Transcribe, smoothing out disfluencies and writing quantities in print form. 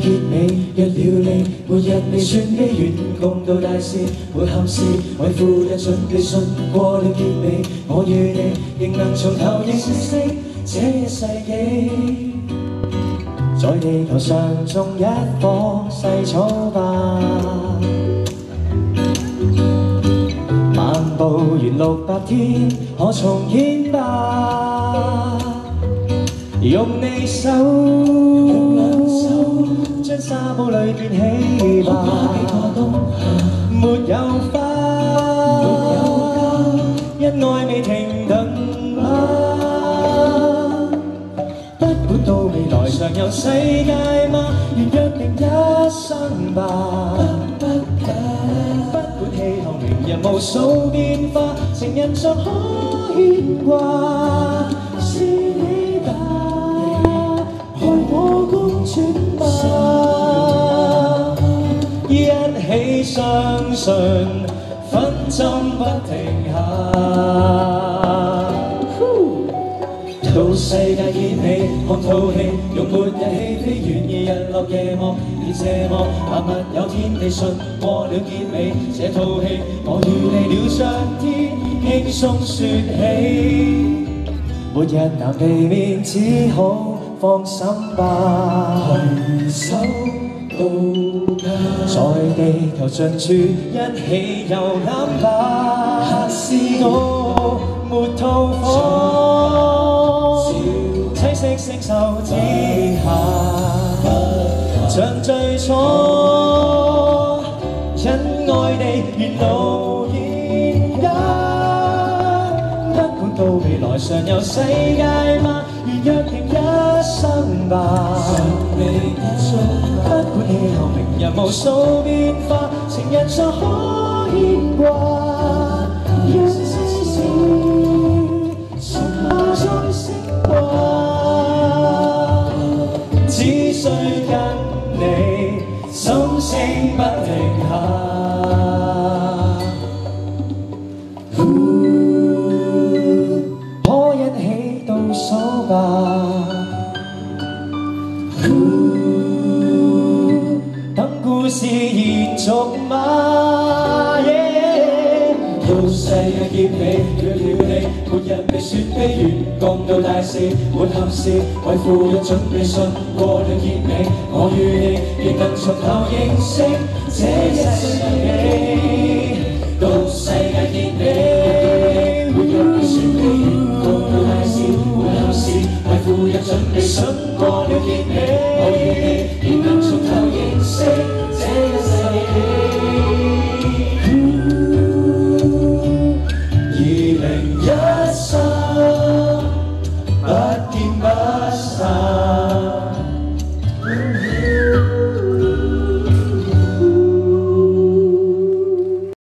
結尾，約了你，每日未算悲願，共度大事，沒憾事，為赴日準備信過了結尾，我與你仍能從頭認識這一世紀。在地球上種一棵細草吧，漫步完600天，可重演吧。用你手，將沙堡裏建起吧。沒有花，因愛未停頓吧。不管到未來尚有世界嗎？願約定一生吧。不管氣候明日無數變化，情人尚可牽掛。是你吧，害我公轉吧。一起相信，分針不停下。到世界結尾，看套戲，用末日戲飛遠而日落夜幕，而這幕萬物有天地信過了結尾，這套戲我與你聊上天，輕鬆説起，末日難避免，只好放心吧。攜手到家，在地球盡處一起遊覽吧。是我沒套房，棲息星宿之下，像最初因愛地沿路現家。不管到未來尚有世界嗎？願約定一生吧。不管氣候明日無數變化，情人尚可牽掛。讓世事從下再升華，只需跟你心聲不停下。可一起倒數吧。等故事延續嗎？到世界結尾，約了你，末日未算悲願，共度大事，沒憾事，為赴日準備信過了結尾，我與你亦能從頭認識這一世紀。到世界結尾，末日未算悲願，共度大事，沒憾事，為赴日準備信過了結尾，我與你亦能從頭認識這一世紀。2013不見不散。